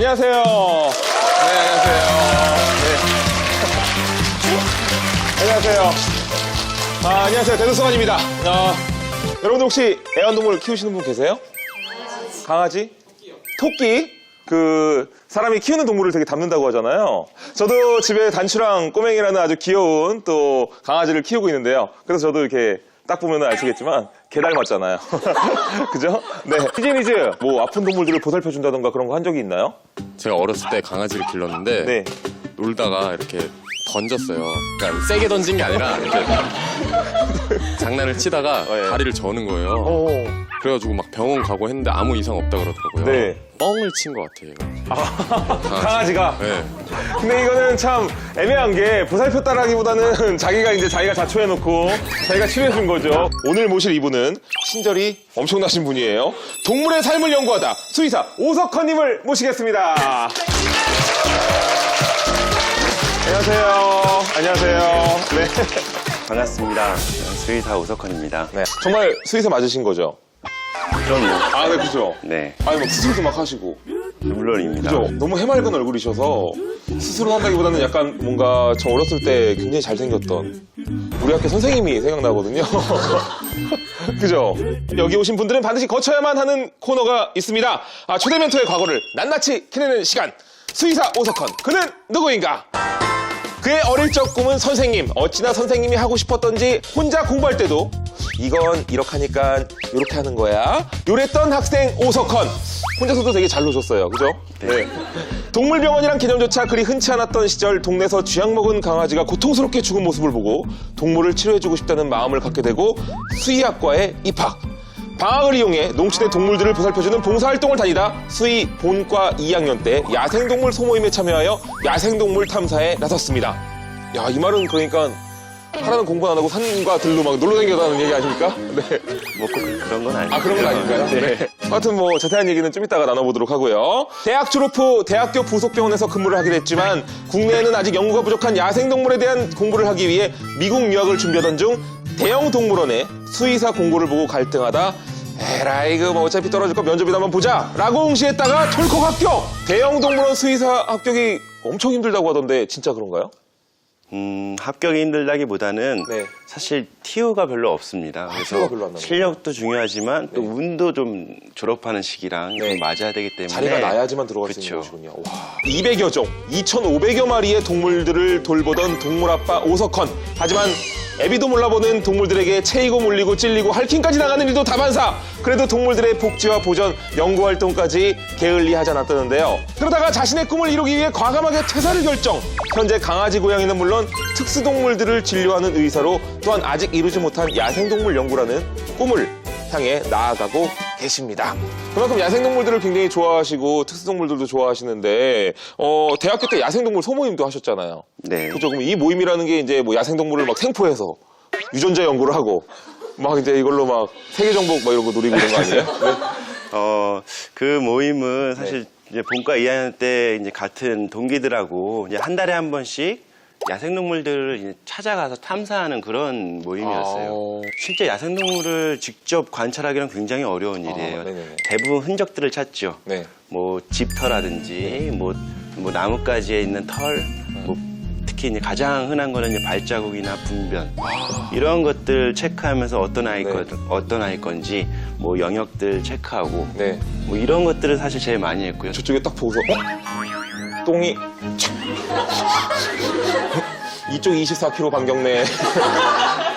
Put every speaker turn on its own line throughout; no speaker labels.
안녕하세요. 네, 안녕하세요. 네. 안녕하세요. 안녕하세요. 대도서관입니다. 여러분들 혹시 애완동물 키우시는 분 계세요? 강아지? 토끼? 사람이 키우는 동물을 되게 닮는다고 하잖아요. 저도 집에 단추랑 꼬맹이라는 아주 귀여운 또 강아지를 키우고 있는데요. 그래서 저도 이렇게 딱 보면 아시겠지만 개 닮았잖아요. 그죠? 네. 시즈니즈 뭐 아픈 동물들을 보살펴준다던가 그런 거 한 적이 있나요?
제가 어렸을 때 강아지를 길렀는데
네.
놀다가 이렇게 던졌어요. 그러니까 세게 던진 게 아니라 이렇게 장난을 치다가
예.
다리를 저는 거예요.
오.
그래가지고 막 병원 가고 했는데 아무 이상 없다 그러더라고요.
네.
뻥을 친 것 같아요.
강아지가?
네.
근데 이거는 참 애매한 게 보살폈다라기보다는 자기가 자초해놓고 자기가 치료해준 거죠. 오늘 모실 이분은 친절이 엄청나신 분이에요. 동물의 삶을 연구하다 수의사 오석헌님을 모시겠습니다. 안녕하세요. 안녕하세요. 네.
반갑습니다. 수의사 오석헌입니다.
네. 정말 수의사 맞으신 거죠?
그럼요.
아, 네, 그죠?
네,
아니, 막 수술도 막 하시고.
물론입니다.
그죠? 너무 해맑은 얼굴이셔서 스스로 한다기보다는 약간 뭔가 저 어렸을 때 굉장히 잘생겼던 우리 학교 선생님이 생각나거든요. 그죠? 여기 오신 분들은 반드시 거쳐야만 하는 코너가 있습니다. 초대 멘토의 과거를 낱낱이 캐내는 시간. 수의사 오석헌. 그는 누구인가? 그의 어릴 적 꿈은 선생님. 어찌나 선생님이 하고 싶었던지 혼자 공부할 때도 이건 이렇게 하니까 이렇게 하는 거야. 요랬던 학생 오석헌. 혼자서도 되게 잘 노셨어요. 그죠? 네. 동물병원이란 개념조차 그리 흔치 않았던 시절 동네에서 쥐약 먹은 강아지가 고통스럽게 죽은 모습을 보고 동물을 치료해주고 싶다는 마음을 갖게 되고 수의학과에 입학. 방학을 이용해 농촌의 동물들을 보살펴주는 봉사활동을 다니다 수의 본과 2학년 때 야생동물 소모임에 참여하여 야생동물 탐사에 나섰습니다. 야, 이 말은 그러니까 하라는 공부 안 하고 산과 들로 막 놀러 다니다는 얘기 아닙니까? 네.
뭐 꼭 그런 건 아니에요.
그런 건 아닌가요? 네. 하여튼 뭐 자세한 얘기는 좀 이따가 나눠보도록 하고요. 대학 졸업 후 대학교 부속병원에서 근무를 하게 됐지만 국내에는 아직 연구가 부족한 야생동물에 대한 공부를 하기 위해 미국 유학을 준비하던 중 대형 동물원에 수의사 공고를 보고 갈등하다 에라이 뭐 어차피 떨어질 거 면접이나 한번 보자 라고 응시했다가 덜컥 합격! 대형 동물원 수의사 합격이 엄청 힘들다고 하던데 진짜 그런가요?
합격이 힘들다기보다는
네.
사실 TU가 별로 없습니다.
TU가 별로 안 나오는구나.
실력도 중요하지만 또 운도 좀 졸업하는 시기랑
네.
좀 맞아야 되기 때문에
자리가 나야지만 들어갈 수 있는
그쵸.
곳이군요. 와. 200여 종, 2,500여 마리의 동물들을 돌보던 동물아빠 오석헌. 하지만 애비도 몰라보는 동물들에게 채이고 물리고 찔리고 할킹까지 나가는 일도 다반사. 그래도 동물들의 복지와 보전, 연구활동까지 게을리하지 않았다는데요. 그러다가 자신의 꿈을 이루기 위해 과감하게 퇴사를 결정. 현재 강아지, 고양이는 물론 특수동물들을 진료하는 의사로 또한 아직 이루지 못한 야생동물 연구라는 꿈을 향해 나아가고 계십니다. 그만큼 야생동물들을 굉장히 좋아하시고 특수동물들도 좋아하시는데 대학교 때 야생동물 소모임도 하셨잖아요.
네.
그죠? 그럼 이 모임이라는 게 이제 뭐 야생동물을 막 생포해서 유전자 연구를 하고 막 이제 이걸로 막 세계 정복 막 이런 거 노리고 이런 거 아니에요? 네.
그 모임은 사실 이제 본과 2학년 때 이제 같은 동기들하고 이제 한 달에 한 번씩 야생동물들을 이제 찾아가서 탐사하는 그런 모임이었어요. 실제 야생동물을 직접 관찰하기는 굉장히 어려운 일이에요.
네네네.
대부분 흔적들을 찾죠.
네.
뭐 집터라든지 뭐 나뭇가지에 있는 털, 뭐 특히 이제 가장 흔한 거는 이제 발자국이나 분변 이런 것들 체크하면서 어떤 아이 건지 뭐 영역들 체크하고
네.
뭐 이런 것들을 사실 제일 많이 했고요.
저쪽에 딱 보고서 똥이 이쪽 24km 반경 내에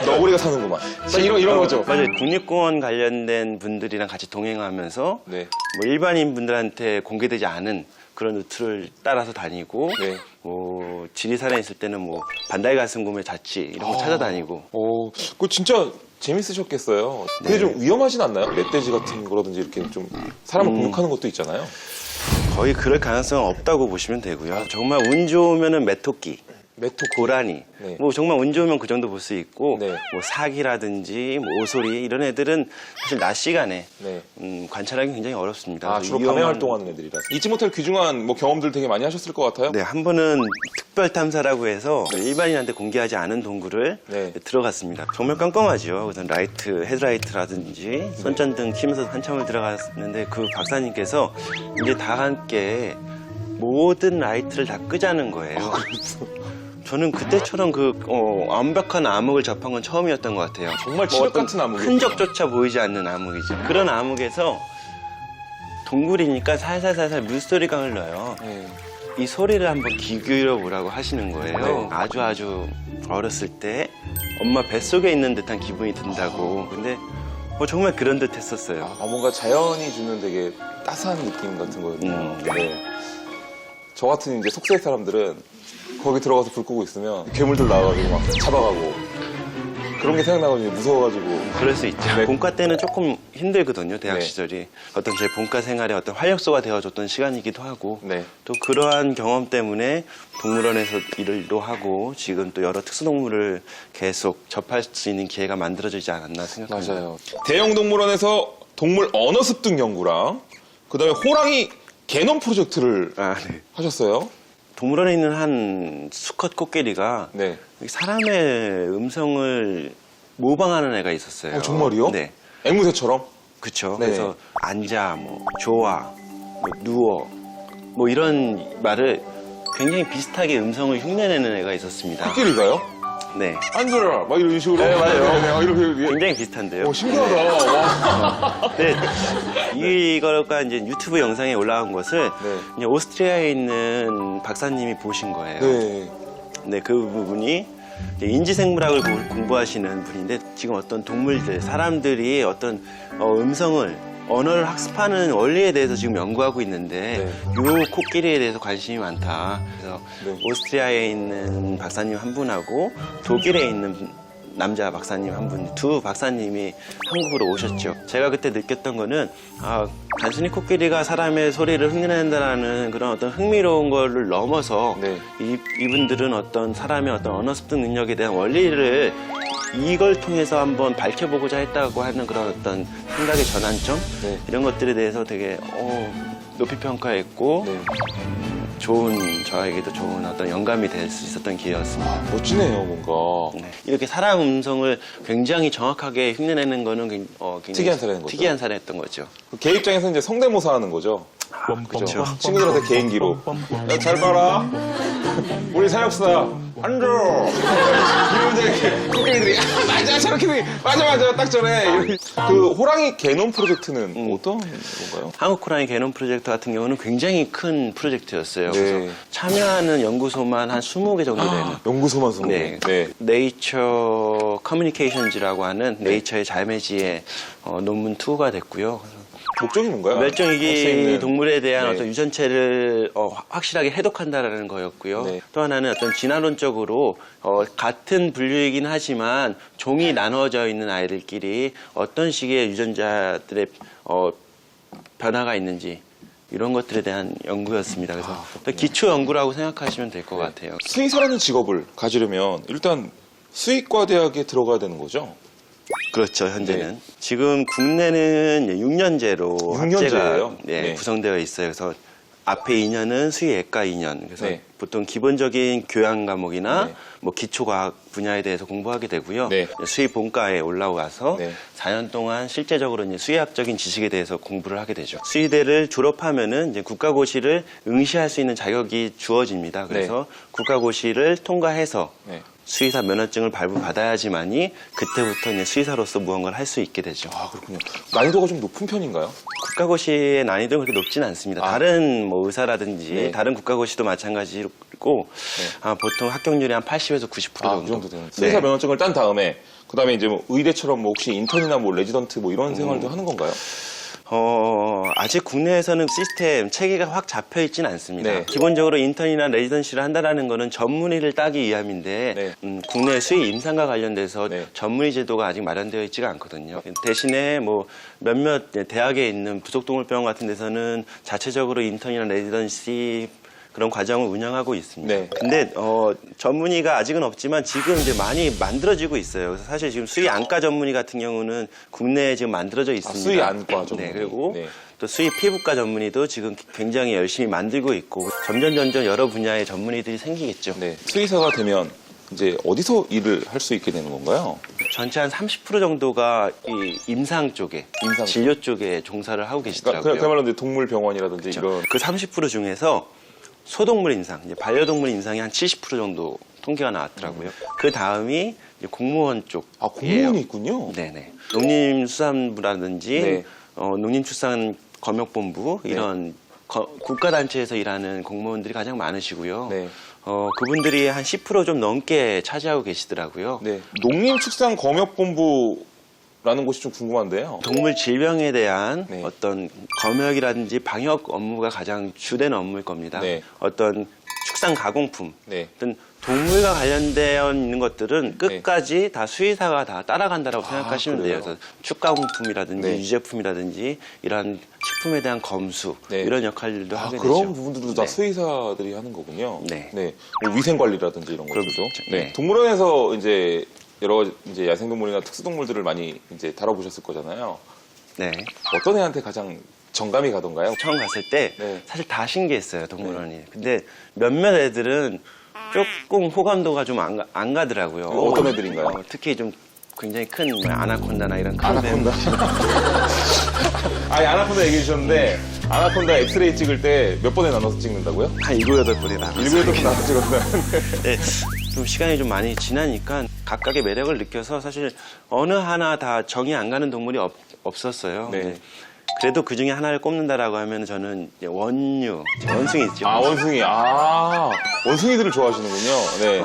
너구리가 사는구만. 이런 거죠.
맞아요. 국립공원 관련된 분들이랑 같이 동행하면서
네.
뭐 일반인 분들한테 공개되지 않은 그런 루트를 따라서 다니고
네.
뭐 지리산에 있을 때는 뭐 반달가슴곰의 자취 이런 거 찾아다니고
그거 진짜 재밌으셨겠어요. 근데 좀 위험하진 않나요? 멧돼지 같은 거라든지 이렇게 좀 사람을 공격하는 것도 있잖아요.
거의 그럴 가능성은 없다고 보시면 되고요. 정말 운 좋으면은 메토끼, 고라니,
네.
뭐 정말 운 좋으면 그 정도 볼 수 있고
네.
뭐 사기라든지 뭐 오소리 이런 애들은 사실 낮 시간에
네.
관찰하기 굉장히 어렵습니다.
주로 밤에 활동하는 애들이라서. 잊지 못할 귀중한 뭐 경험들 되게 많이 하셨을 것 같아요.
네, 한 번은 특별 탐사라고 해서 일반인한테 공개하지 않은 동굴을
네.
들어갔습니다. 정말 깜깜하죠. 우선 헤드라이트라든지 손전등 키면서 한참을 들어갔는데 그 박사님께서 이제 다 함께 모든 라이트를 다 끄자는 거예요. 저는 그때처럼 완벽한 암흑을 접한 건 처음이었던 것 같아요.
정말 칠흑 같은 암흑이었구나.
흔적조차 보이지 않는 암흑이죠. 그런 암흑에서 동굴이니까 살살살살 물소리가 흘러요.
네.
이 소리를 한번 귀 기울여 보라고 하시는 거예요.
네.
아주 어렸을 때 엄마 뱃속에 있는 듯한 기분이 든다고. 근데 정말 그런 듯 했었어요.
뭔가 자연이 주는 되게 따스한 느낌 같은 거였네요. 네. 저 같은 이제 속세 사람들은 거기 들어가서 불 끄고 있으면 괴물들 나와가지고 막 잡아가고 그런 게 생각나가지고 무서워가지고.
그럴 수 있죠.
네.
본과 때는 조금 힘들거든요, 대학
네.
시절이. 어떤 제 본과 생활의 어떤 활력소가 되어줬던 시간이기도 하고.
네.
또 그러한 경험 때문에 동물원에서 일도 하고 지금 또 여러 특수동물을 계속 접할 수 있는 기회가 만들어지지 않았나 생각합니다.
맞아요. 대형 동물원에서 동물 언어 습득 연구랑 그다음에 호랑이 개놈 프로젝트를
네.
하셨어요.
동물원에 있는 한 수컷 코끼리가
네.
사람의 음성을 모방하는 애가 있었어요.
정말이요?
네.
앵무새처럼?
그쵸.
네.
그래서 앉아, 좋아, 누워, 이런 말을 굉장히 비슷하게 음성을 흉내내는 애가 있었습니다.
코끼리가요?
네.
앉아라! 막 이런 식으로?
네, 맞아요.
네, 이렇게.
굉장히 비슷한데요.
신기하다. 와.
네. 이거가 이제 유튜브 영상에 올라온 것을
네.
이제 오스트리아에 있는 박사님이 보신 거예요.
네.
네, 그 부분이 이제 인지생물학을 공부하시는 분인데 지금 어떤 동물들, 사람들이 어떤 언어를 학습하는 원리에 대해서 지금 연구하고 있는데 요 코끼리에 대해서 관심이 많다. 그래서
네.
오스트리아에 있는 박사님 한 분하고 독일에 있는 남자 박사님 한 분, 두 박사님이 한국으로 오셨죠. 제가 그때 느꼈던 거는 단순히 코끼리가 사람의 소리를 흉내낸다라는 그런 어떤 흥미로운 거를 넘어서
네.
이분들은 어떤 사람의 어떤 언어 습득 능력에 대한 원리를 이걸 통해서 한번 밝혀보고자 했다고 하는 그런 어떤 생각의 전환점
네.
이런 것들에 대해서 되게 높이 평가했고
네.
저에게도 좋은 어떤 영감이 될 수 있었던 기회였습니다.
멋지네요, 뭔가.
네. 이렇게 사람 음성을 굉장히 정확하게 흉내내는 거는 굉장히
특이한 사례인 거죠.
특이한 사례였던 거죠.
걔 입장에서 이제 성대모사 하는 거죠.
그렇죠.
친구들한테 개인기로. 야, 잘 봐라. 우리 사육사. 앉아. 이러면 이제 코끼리들이, 맞아, 저렇게, 맞아, 딱 전에. 그 호랑이 개놈 프로젝트는 어떤 건가요?
한국 호랑이 개놈 프로젝트 같은 경우는 굉장히 큰 프로젝트였어요.
네.
그래서 참여하는 연구소만 한 20개 정도 되는.
연구소만 쓰는
네.
네.
네이처 커뮤니케이션즈라고 하는 네이처의 자매지의 논문 투어가 됐고요.
목적이 뭔가요?
멸종위기 동물에 대한
네.
어떤 유전체를 확실하게 해독한다라는 거였고요.
네.
또 하나는 어떤 진화론적으로 같은 분류이긴 하지만 종이 나눠져 있는 아이들끼리 어떤 식의 유전자들의 변화가 있는지 이런 것들에 대한 연구였습니다. 그래서 또 기초 연구라고 생각하시면 될 것 같아요.
수의사라는 직업을 가지려면 일단 수의과 대학에 들어가야 되는 거죠?
그렇죠, 현재는. 지금 국내는 6년제로
6년제예요?
학제가
네.
구성되어 있어요. 그래서 앞에 2년은 수의외과 2년. 그래서
네.
보통 기본적인 교양 과목이나
네.
기초과학 분야에 대해서 공부하게 되고요.
네.
수의 본과에 올라와서
네.
4년 동안 실제적으로 이제 수의학적인 지식에 대해서 공부를 하게 되죠. 수의대를 졸업하면은 이제 국가고시를 응시할 수 있는 자격이 주어집니다. 그래서 국가고시를 통과해서
네.
수의사 면허증을 발부받아야지만이 그때부터 이제 수의사로서 무언가를 할 수 있게 되죠.
아, 그렇군요. 난이도가 좀 높은 편인가요?
국가고시의 난이도는 그렇게 높지는 않습니다. 다른 의사라든지
네.
다른 국가고시도 마찬가지고 보통 합격률이 한 80에서 90% 정도.
그 정도 되는. 수의사 면허증을 딴 다음에 그다음에 이제 의대처럼 혹시 인턴이나 레지던트 이런 생활도 하는 건가요?
아직 국내에서는 시스템 체계가 확 잡혀 있지는 않습니다.
네.
기본적으로 인턴이나 레지던시를 한다라는 거는 전문의를 따기 위함인데
네.
국내 수의 임상과 관련돼서
네.
전문의 제도가 아직 마련되어 있지가 않거든요. 대신에 몇몇 대학에 있는 부속동물병원 같은 데서는 자체적으로 인턴이나 레지던시 그런 과정을 운영하고 있습니다.
네.
근데 전문의가 아직은 없지만 지금 이제 많이 만들어지고 있어요. 그래서 사실 지금 수의 안과 전문의 같은 경우는 국내에 지금 만들어져 있습니다.
수의 안과 전문의.
네, 그리고
네.
또 수의 피부과 전문의도 지금 굉장히 열심히 만들고 있고 점점 여러 분야의 전문의들이 생기겠죠.
네. 수의사가 되면 이제 어디서 일을 할 수 있게 되는 건가요?
전체 한 30% 정도가 이 임상 쪽에, 진료 쪽에 종사를 하고 계시더라고요.
그야말로 이제 동물병원이라든지 이런.
그 30% 중에서 소동물 인상, 이제 반려동물 인상이 한 70% 정도 통계가 나왔더라고요. 그 다음이 이제 공무원 쪽.
아, 공무원이 있군요.
네네. 농림수산부라든지
네.
농림축산검역본부 이런 국가단체에서 일하는 공무원들이 가장 많으시고요.
네.
그분들이 한 10% 좀 넘게 차지하고 계시더라고요.
네. 농림축산검역본부라는 곳이 좀 궁금한데요.
동물 질병에 대한
네.
어떤 검역이라든지 방역 업무가 가장 주된 업무일 겁니다.
네.
어떤 축산 가공품,
네.
어떤 동물과 관련되어 있는 것들은 끝까지 다 수의사가 다 따라간다라고 생각하시면
그래요?
돼요. 그래서 축가공품이라든지
네.
유제품이라든지 이런 식품에 대한 검수
네.
이런 역할들도 하게
그런
되죠.
부분들도 다
네.
수의사들이 하는 거군요.
네.
뭐 위생관리라든지 이런 것들도.
그렇죠.
네.
네.
동물원에서 이제 여러 가지 이제 야생동물이나 특수동물들을 많이 이제 다뤄보셨을 거잖아요.
네.
어떤 애한테 가장 정감이 가던가요?
처음 갔을 때
네.
사실 다 신기했어요, 동물원이. 근데 몇몇 애들은 조금 호감도가 좀 안 가더라고요.
어떤 애들인가요?
특히 좀 굉장히 큰 아나콘다나 이런 큰
아나콘다. 아니, 아나콘다 얘기해 주셨는데, 아나콘다 엑스레이 찍을 때 몇 번에 나눠서 찍는다고요?
한 7, 8번이 나왔어요.
7, 8번 나눠서 찍었다는데.
네, 좀 시간이 좀 많이 지나니까 각각의 매력을 느껴서 사실 어느 하나 다 정이 안 가는 동물이 없었어요.
네.
네. 그래도 그 중에 하나를 꼽는다라고 하면 저는 이제 원숭이 있죠.
아, 원숭이. 아, 원숭이들을 좋아하시는군요. 네.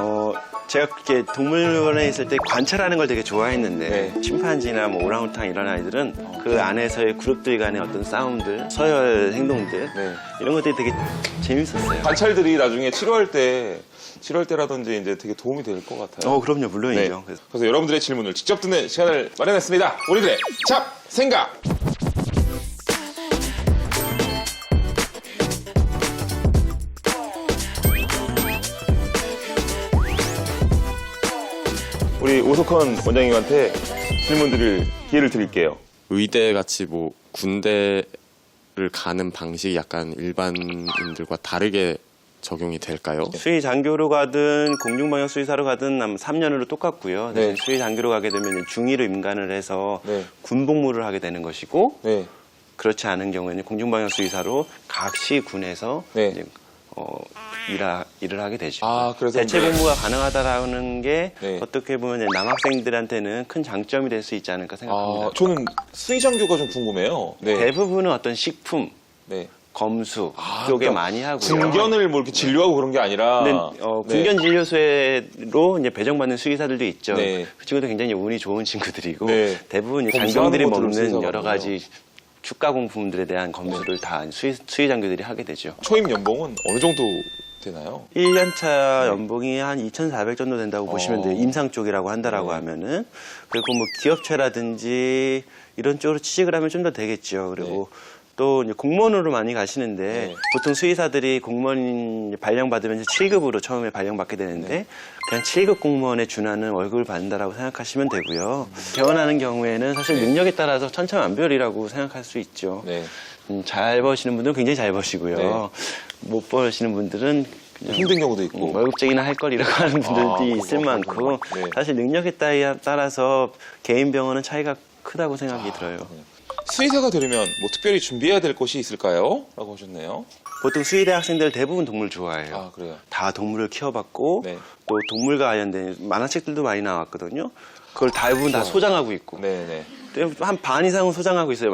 제가 이렇게 동물원에 있을 때 관찰하는 걸 되게 좋아했는데
네.
침판지나 뭐 오랑우탕 이런 아이들은 그 안에서의 그룹들 간의 어떤 싸움들, 서열 행동들
네.
이런 것들이 되게 재밌었어요.
관찰들이 나중에 치료할 때라든지 이제 되게 도움이 될 것 같아요.
그럼요,
네.
물론이죠.
그래서 여러분들의 질문을 직접 듣는 시간을 마련했습니다. 우리들의 잡생각! 우리 오석헌 원장님한테 질문 드릴 기회를 드릴게요.
의대 같이 뭐 군대를 가는 방식이 약간 일반인들과 다르게 적용이 될까요?
수의 장교로 가든 공중방역 수의사로 가든 3년으로 똑같고요.
네.
수의 장교로 가게 되면 중위로 임관을 해서
네.
군복무를 하게 되는 것이고
네.
그렇지 않은 경우에는 공중방역 수의사로 각시 군에서
네.
이제, 일을 하게 되죠.
아, 그래서
대체
이제-
복무가 가능하다라는 게
네.
어떻게 보면 남학생들한테는 큰 장점이 될 수 있지 않을까 생각합니다.
아, 저는 수의장교가 좀 궁금해요. 네.
대부분은 어떤 식품,
네.
검수 쪽에
그러니까
많이 하고요.
군견을 뭐 이렇게 진료하고 그런 게 아니라.
근데
네.
군견진료소로 이제 배정받는 수의사들도 있죠.
네.
그 친구들 굉장히 운이 좋은 친구들이고
네.
대부분
검사하는
장병들이
것들을
먹는
수의사가
여러 가지 축가공품들에 대한 검수를 다 수의장교들이 하게 되죠.
초임 연봉은 어느 정도 되나요?
1년차 연봉이 한 2,400 정도 된다고 보시면 돼요. 임상 쪽이라고 한다라고
네.
하면은. 그리고 뭐 기업체라든지 이런 쪽으로 취직을 하면 좀 더 되겠죠. 그리고 또 이제 공무원으로 많이 가시는데
네.
보통 수의사들이 공무원 발령받으면 7급으로 처음에 발령받게 되는데
네.
그냥 7급 공무원에 준하는 월급을 받는다라고 생각하시면 되고요. 개원하는 경우에는 사실 능력에 따라서 천차만별이라고 생각할 수 있죠.
네.
잘 버시는 분들은 굉장히 잘 버시고요.
네.
못 버시는 분들은 그냥
힘든 경우도 있고.
월급쟁이나 할 거리라고 하는 분들이
아,
있을
그렇구나.
만큼
네.
사실 능력에 따라서 개인 병원은 차이가 크다고 생각이 들어요.
수의사가 되려면 뭐 특별히 준비해야 될 것이 있을까요? 라고 하셨네요.
보통 수의대 학생들 대부분 동물 좋아해요.
아, 그래요?
다 동물을 키워봤고
네.
또 동물과 관련된 만화책들도 많이 나왔거든요. 그걸 대부분 다 소장하고 있고
네네.
한 반 이상은 소장하고 있어요.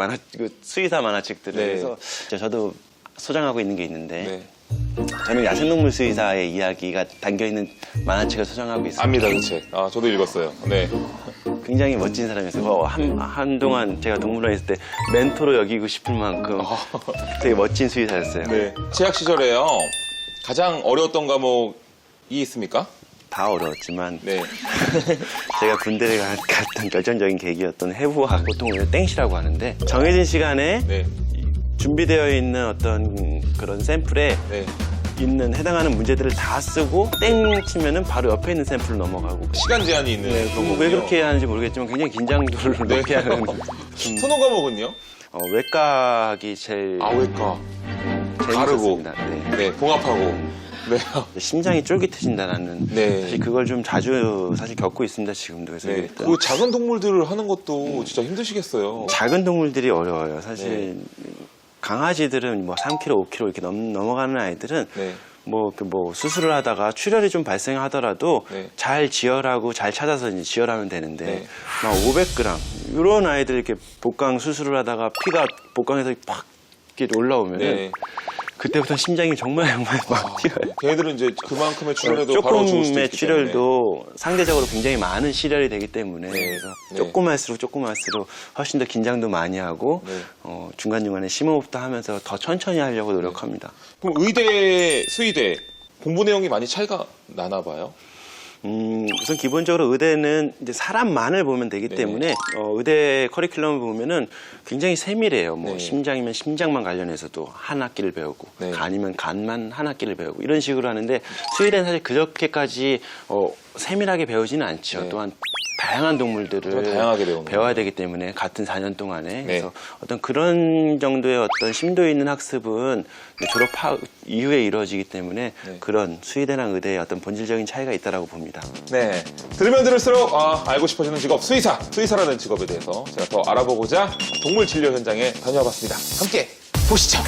수의사 만화책들을.
네.
그래서 저도 소장하고 있는 게 있는데
네.
저는 야생동물 수의사의 이야기가 담겨있는 만화책을 소장하고 있어요.
압니다, 그 책. 아, 저도 읽었어요. 네.
굉장히 멋진 사람이었어요. 한동안 제가 동물원에 있을 때 멘토로 여기고 싶을 만큼 되게 멋진 수의사였어요.
네. 재학 시절에요. 가장 어려웠던 과목이 있습니까?
다 어려웠지만
네.
제가 군대를 갔던 결정적인 계기였던 해부학, 보통 땡시라고 하는데 정해진 시간에
네.
준비되어 있는 어떤 그런 샘플에
네.
있는 해당하는 문제들을 다 쓰고 땡 치면은 바로 옆에 있는 샘플로 넘어가고
시간 제한이 있는 그런 거군요.
왜 그렇게 하는지 모르겠지만 굉장히 긴장도를
네.
높게 하는
선호 과목은요?
외과학이 제일
아, 외과.
재밌었습니다. 네.
네, 봉합하고. 네.
심장이 쫄깃해진다라는
네.
사실 그걸 좀 자주 사실 겪고 있습니다 지금도. 그래서
네.
일단
그 작은 동물들을 하는 것도 진짜 힘드시겠어요.
작은 동물들이 어려워요. 사실 강아지들은 뭐 3kg, 5kg 이렇게 넘어가는 아이들은
네.
수술을 하다가 출혈이 좀 발생하더라도
네.
잘 지혈하고 잘 찾아서 이제 지혈하면 되는데
네.
막 500g 이런 아이들 이렇게 복강 수술을 하다가 피가 복강에서 팍 이렇게 올라오면
네.
그때부터 심장이 정말 막 뛰어요.
걔네들은 이제 그만큼의 출혈에도 바로 죽을 수도
조금의
있기 때문에.
출혈도 상대적으로 굉장히 많은 실혈이 되기 때문에
네.
그래서
네.
조그만할수록 훨씬 더 긴장도 많이 하고
네.
중간중간에 심호흡도 하면서 더 천천히 하려고 노력합니다.
그럼 의대, 수의대 공부 내용이 많이 차이가 나나 봐요?
우선 기본적으로 의대는 이제 사람만을 보면 되기
네.
때문에 의대 커리큘럼을 보면은 굉장히 세밀해요.
네.
심장이면 심장만 관련해서도 한 학기를 배우고
네.
간이면 간만 한 학기를 배우고 이런 식으로 하는데 수의대는 사실 그렇게까지 세밀하게 배우지는 않죠.
네.
또한 다양한 동물들을
정말 다양하게 배우는
배워야 되기 때문에 같은 4년 동안에
네.
그래서 어떤 그런 정도의 어떤 심도 있는 학습은 졸업 이후에 이루어지기 때문에
네.
그런 수의대랑 의대의 어떤 본질적인 차이가 있다라고 봅니다.
네. 들으면 들을수록 알고 싶어지는 직업 수의사, 수의사라는 직업에 대해서 제가 더 알아보고자 동물 진료 현장에 다녀와봤습니다. 함께 보시죠.